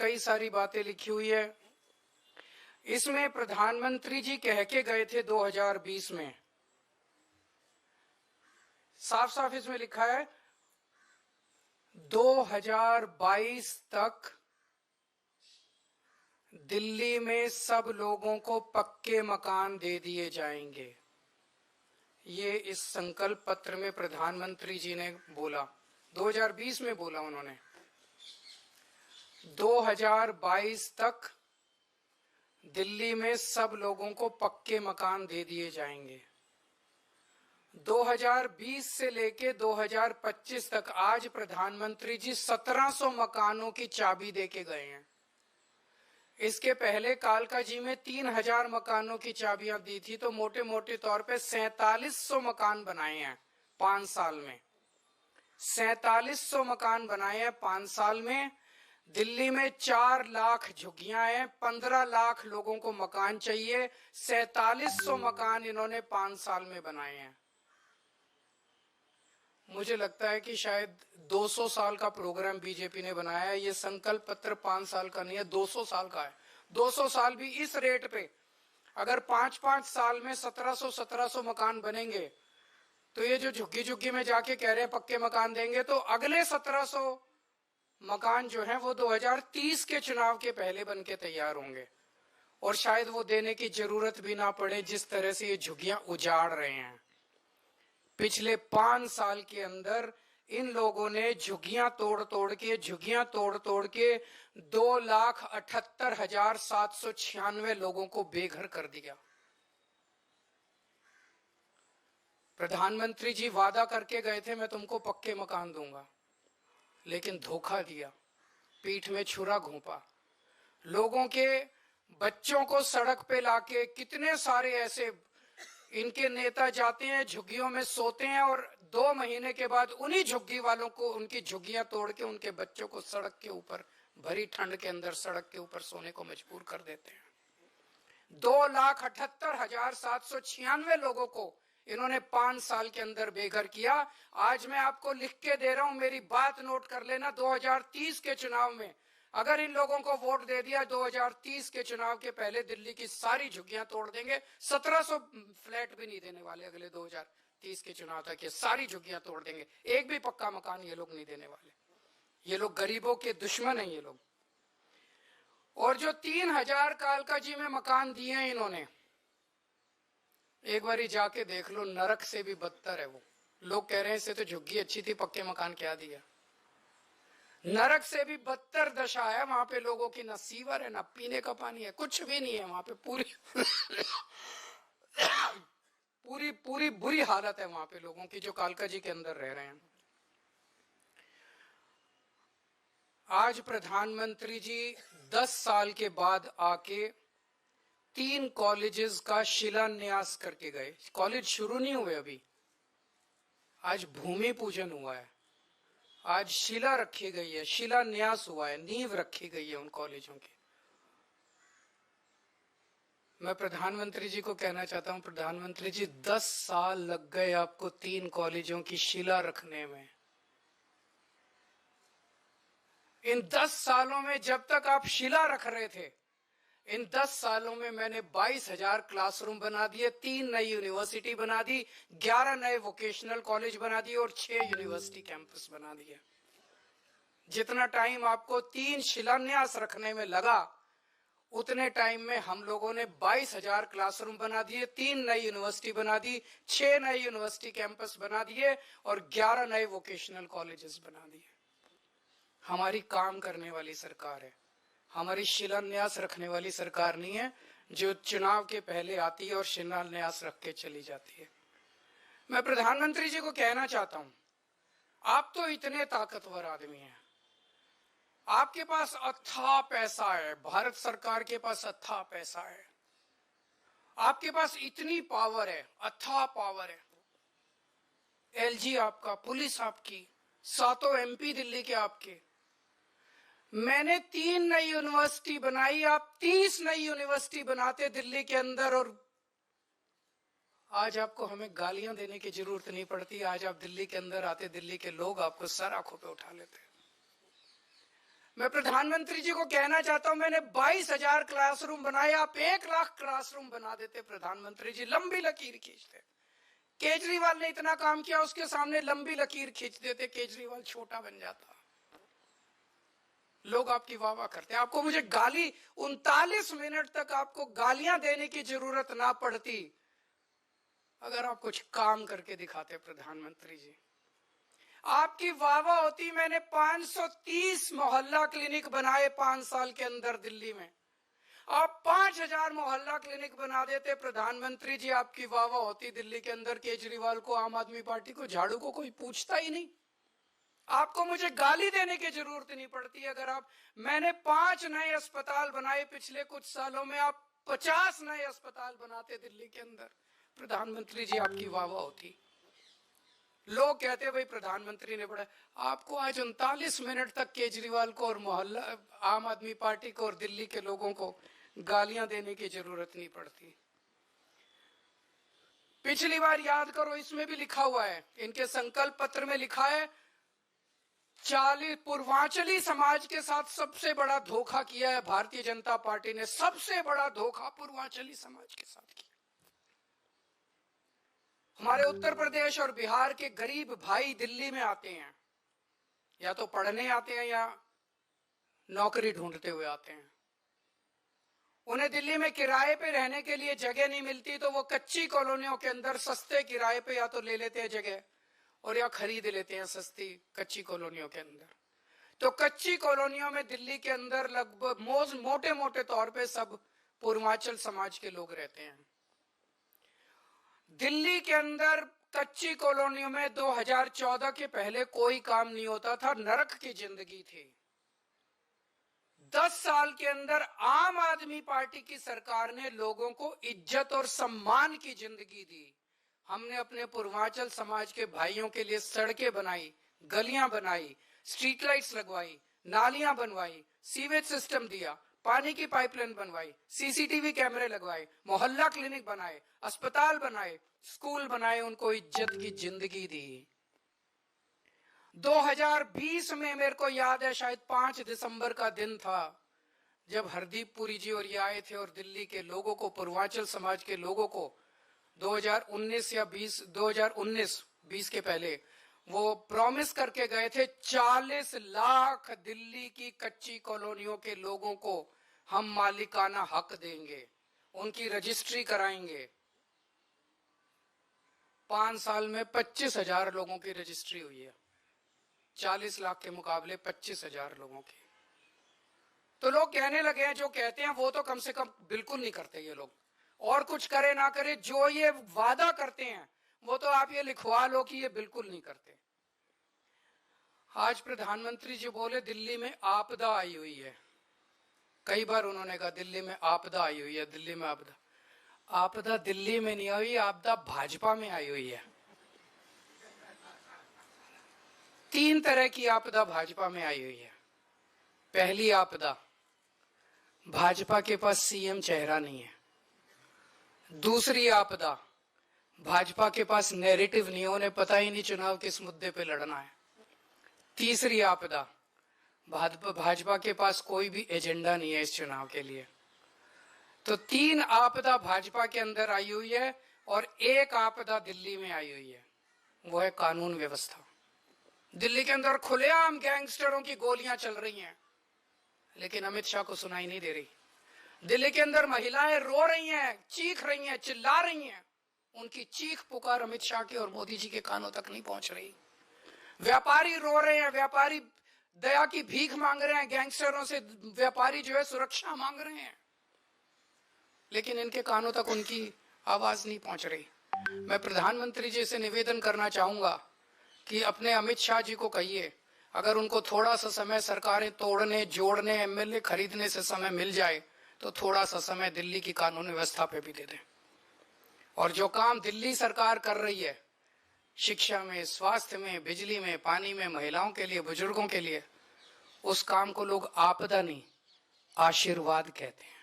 कई सारी बातें लिखी हुई है। इसमें प्रधानमंत्री जी कह के गए थे 2020 में, साफ साफ इसमें लिखा है 2022 तक दिल्ली में सब लोगों को पक्के मकान दे दिए जाएंगे। ये इस संकल्प पत्र में प्रधानमंत्री जी ने बोला, 2020 में बोला उन्होंने। 2022 तक दिल्ली में सब लोगों को पक्के मकान दे दिए जाएंगे। 2020 से लेके 2025 तक आज प्रधानमंत्री जी 1700 मकानों की चाबी देके गए हैं। इसके पहले कालका जी में 3000 मकानों की चाबियां दी थी, तो मोटे मोटे तौर पे 4700 मकान बनाए हैं 5 साल में। 4700 मकान बनाए हैं 5 साल में। दिल्ली में 4 लाख झुग्गियां हैं, 15 लाख लोगों को मकान चाहिए। 4700 मकान इन्होंने 5 साल में बनाए हैं। मुझे लगता है कि शायद 200 साल का प्रोग्राम बीजेपी ने बनाया है। ये संकल्प पत्र 5 साल का नहीं है, 200 साल का है। 200 साल भी इस रेट पे अगर 5-5 साल में 1700 मकान बनेंगे, तो ये जो झुग्गी झुग्गी में जाके कह रहे हैं पक्के मकान देंगे, तो अगले 1700 मकान जो है वो 2030 के चुनाव के पहले बन के तैयार होंगे। और शायद वो देने की जरूरत भी ना पड़े, जिस तरह से ये झुग्गियां उजाड़ रहे हैं। पिछले 5 साल के अंदर इन लोगों ने झुग्गियां तोड़ तोड़ के 2,78,796 लोगों को बेघर कर दिया। प्रधानमंत्री जी वादा करके गए थे मैं तुमको पक्के मकान दूंगा, लेकिन धोखा दिया, पीठ में छुरा घोंपा। लोगों के बच्चों को सड़क पे लाके, कितने सारे ऐसे इनके नेता जाते हैं झुग्गियों में सोते हैं, और 2 महीने के बाद उन्हीं झुग्गी वालों को उनकी झुग्गियां तोड़ के उनके बच्चों को सड़क के ऊपर, भरी ठंड के अंदर सड़क के ऊपर सोने को मजबूर कर देते हैं। 2,78,796 लोगों को इन्होंने 5 साल के अंदर बेघर किया। आज मैं आपको लिख के दे रहा हूं, मेरी बात नोट कर लेना। 2030 के चुनाव में अगर इन लोगों को वोट दे दिया, 2030 के चुनाव के पहले दिल्ली की सारी झुग्गियां तोड़ देंगे। 1700 फ्लैट भी नहीं देने वाले अगले 2030 के चुनाव तक। ये सारी झुग्गियां तोड़ देंगे, एक भी पक्का मकान ये लोग नहीं देने वाले। ये लोग गरीबों के दुश्मन हैं ये लोग। और जो 3000 कालका जी में मकान दिए हैं इन्होंने, एक बार जाके देख लो, नरक से भी बदतर है वो। लोग कह रहे हैं इससे तो झुग्गी अच्छी थी, पक्के मकान क्या दिया। नरक से भी बदतर दशा है वहां पे लोगों की। न सीवर है, न पीने का पानी है, कुछ भी नहीं है वहां पे। पूरी बुरी हालत है वहां पे लोगों की जो कालका जी के अंदर रह रहे हैं। आज प्रधानमंत्री जी 10 साल के बाद आके 3 कॉलेजेस का शिलान्यास करके गए। कॉलेज शुरू नहीं हुए अभी, आज भूमि पूजन हुआ है, आज शिला रखी गई है, शिलान्यास हुआ है, नींव रखी गई है उन कॉलेजों की। मैं प्रधानमंत्री जी को कहना चाहता हूं, प्रधानमंत्री जी 10 साल लग गए आपको 3 कॉलेजों की शिला रखने में। इन 10 सालों में जब तक आप शिला रख रहे थे, इन 10 सालों में मैंने 22,000 क्लासरूम बना दिए, 3 नई यूनिवर्सिटी बना दी, 11 नए वोकेशनल कॉलेज बना दिए और 6 यूनिवर्सिटी कैंपस बना दिए। जितना टाइम आपको 3 शिलान्यास रखने में लगा, उतने टाइम में हम लोगों ने 22,000 क्लासरूम बना दिए, 3 नई यूनिवर्सिटी बना दी, 6 नए यूनिवर्सिटी कैंपस बना दिए और 11 नए वोकेशनल कॉलेजेस बना दिए। हमारी काम करने वाली सरकार है, हमारी शिलान्यास रखने वाली सरकार नहीं है जो चुनाव के पहले आती है और शिलान्यास रख के चली जाती है। मैं प्रधानमंत्री जी को कहना चाहता हूं, आप तो इतने ताकतवर आदमी हैं, आपके पास अथाह पैसा है, भारत सरकार के पास अथाह पैसा है, आपके पास इतनी पावर है, अथाह पावर है। एलजी आपका, पुलिस आपकी, 7 MP दिल्ली के आपके। मैंने 3 नई यूनिवर्सिटी बनाई, आप 30 नई यूनिवर्सिटी बनाते दिल्ली के अंदर, और आज आपको हमें गालियां देने की जरूरत नहीं पड़ती। आज आप दिल्ली के अंदर आते, दिल्ली के लोग आपको सर आंखों पे उठा लेते। मैं प्रधानमंत्री जी को कहना चाहता हूं, मैंने 22,000 क्लासरूम बनाए, आप 1 लाख क्लासरूम बना देते प्रधानमंत्री जी, लंबी लकीर खींचते। केजरीवाल ने इतना काम किया, उसके सामने लंबी लकीर खींच देते, केजरीवाल छोटा बन जाता। लोग आपकी वाह वाह करते। आपको मुझे गाली 39 मिनट तक आपको गालियां देने की जरूरत ना पड़ती अगर आप कुछ काम करके दिखाते प्रधानमंत्री जी। आपकी वाह वाह होती। मैंने 530 मोहल्ला क्लिनिक बनाए 5 साल के अंदर दिल्ली में। आप 5,000 मोहल्ला क्लिनिक बना देते प्रधानमंत्री जी, आपकी वाह वाह होती दिल्ली के अंदर। केजरीवाल को, आम आदमी पार्टी को, झाड़ू को कोई पूछता ही नहीं। आपको मुझे गाली देने की जरूरत नहीं पड़ती। अगर आप, मैंने 5 नए अस्पताल बनाए पिछले कुछ सालों में, आप 50 नए अस्पताल बनाते दिल्ली के अंदर, प्रधानमंत्री जी आपकी वाह वाह होती। लोग कहते भाई प्रधानमंत्री ने बड़ा। आपको आज 39 मिनट तक केजरीवाल को और मोहल्ला आम आदमी पार्टी को और दिल्ली के लोगों को गालियां देने की जरूरत नहीं पड़ती। पिछली बार याद करो, इसमें भी लिखा हुआ है, इनके संकल्प पत्र में लिखा है, 40 पूर्वांचली समाज के साथ सबसे बड़ा धोखा किया है भारतीय जनता पार्टी ने। सबसे बड़ा धोखा पूर्वांचली समाज के साथ किया। हमारे उत्तर प्रदेश और बिहार के गरीब भाई दिल्ली में आते हैं, या तो पढ़ने आते हैं या नौकरी ढूंढते हुए आते हैं। उन्हें दिल्ली में किराए पे रहने के लिए जगह नहीं मिलती, तो वो कच्ची कॉलोनियों के अंदर सस्ते किराए पे या तो ले लेते हैं जगह, और या खरीद लेते हैं सस्ती कच्ची कॉलोनियों के अंदर। तो कच्ची कॉलोनियों में दिल्ली के अंदर लगभग मोटे मोटे तौर पे सब पूर्वांचल समाज के लोग रहते हैं। दिल्ली के अंदर कच्ची कॉलोनियों में 2014 के पहले कोई काम नहीं होता था, नरक की जिंदगी थी। 10 साल के अंदर आम आदमी पार्टी की सरकार ने लोगों को इज्जत और सम्मान की जिंदगी दी। हमने अपने पूर्वांचल समाज के भाइयों के लिए सड़कें बनाई, गलियां बनाई, स्ट्रीट लाइट्स लगवाई, नालियां बनवाई, सीवेज सिस्टम दिया, पानी की पाइपलाइन बनवाई, सीसीटीवी कैमरे लगवाए, मोहल्ला क्लिनिक बनाए, अस्पताल बनाए, स्कूल बनाए, उनको इज्जत की जिंदगी दी। 2020 में मेरे को याद है, शायद 5 दिसंबर का दिन था, जब हरदीप पुरी जी और ये आए थे और दिल्ली के लोगों को, पूर्वांचल समाज के लोगों को 2019 या 2019 के पहले वो प्रॉमिस करके गए थे, 40 लाख दिल्ली की कच्ची कॉलोनियों के लोगों को हम मालिकाना हक देंगे, उनकी रजिस्ट्री कराएंगे। 5 साल में 25,000 लोगों की रजिस्ट्री हुई है, 40 लाख के मुकाबले 25,000 लोगों की। तो लोग कहने लगे हैं, जो कहते हैं वो तो कम से कम बिल्कुल नहीं करते ये लोग, और कुछ करे ना करे, जो ये वादा करते हैं वो तो आप ये लिखवा लो कि ये बिल्कुल नहीं करते। आज प्रधानमंत्री जी बोले दिल्ली में आपदा आई हुई है। कई बार उन्होंने कहा दिल्ली में आपदा आई हुई है, दिल्ली में आपदा। आपदा दिल्ली में नहीं आई, आपदा भाजपा में आई हुई है। 3 तरह की आपदा भाजपा में आई हुई है। पहली आपदा, भाजपा के पास सीएम चेहरा नहीं है। दूसरी आपदा, भाजपा के पास नैरेटिव नहीं है, उन्हें पता ही नहीं चुनाव किस मुद्दे पे लड़ना है। तीसरी आपदा, भाजपा के पास कोई भी एजेंडा नहीं है इस चुनाव के लिए। तो 3 आपदा भाजपा के अंदर आई हुई है और 1 आपदा दिल्ली में आई हुई है, वो है कानून व्यवस्था। दिल्ली के अंदर खुलेआम गैंगस्टरों की गोलियां चल रही हैं, लेकिन अमित शाह को सुनाई नहीं दे रही। दिल्ली के अंदर महिलाएं रो रही हैं, चीख रही हैं, चिल्ला रही हैं, उनकी चीख पुकार अमित शाह के और मोदी जी के कानों तक नहीं पहुंच रही। व्यापारी रो रहे हैं, व्यापारी दया की भीख मांग रहे हैं, गैंगस्टरों से व्यापारी जो है सुरक्षा मांग रहे हैं, लेकिन इनके कानों तक उनकी आवाज नहीं पहुंच रही। मैं प्रधानमंत्री जी से निवेदन करना चाहूंगा कि अपने अमित शाह जी को कहिए, अगर उनको थोड़ा सा समय सरकारें तोड़ने, जोड़ने, एमएलए खरीदने से समय मिल जाए तो थोड़ा सा समय दिल्ली की कानून व्यवस्था पे भी दे दें। और जो काम दिल्ली सरकार कर रही है शिक्षा में, स्वास्थ्य में, बिजली में, पानी में, महिलाओं के लिए, बुजुर्गों के लिए, उस काम को लोग आपदा नहीं आशीर्वाद कहते हैं।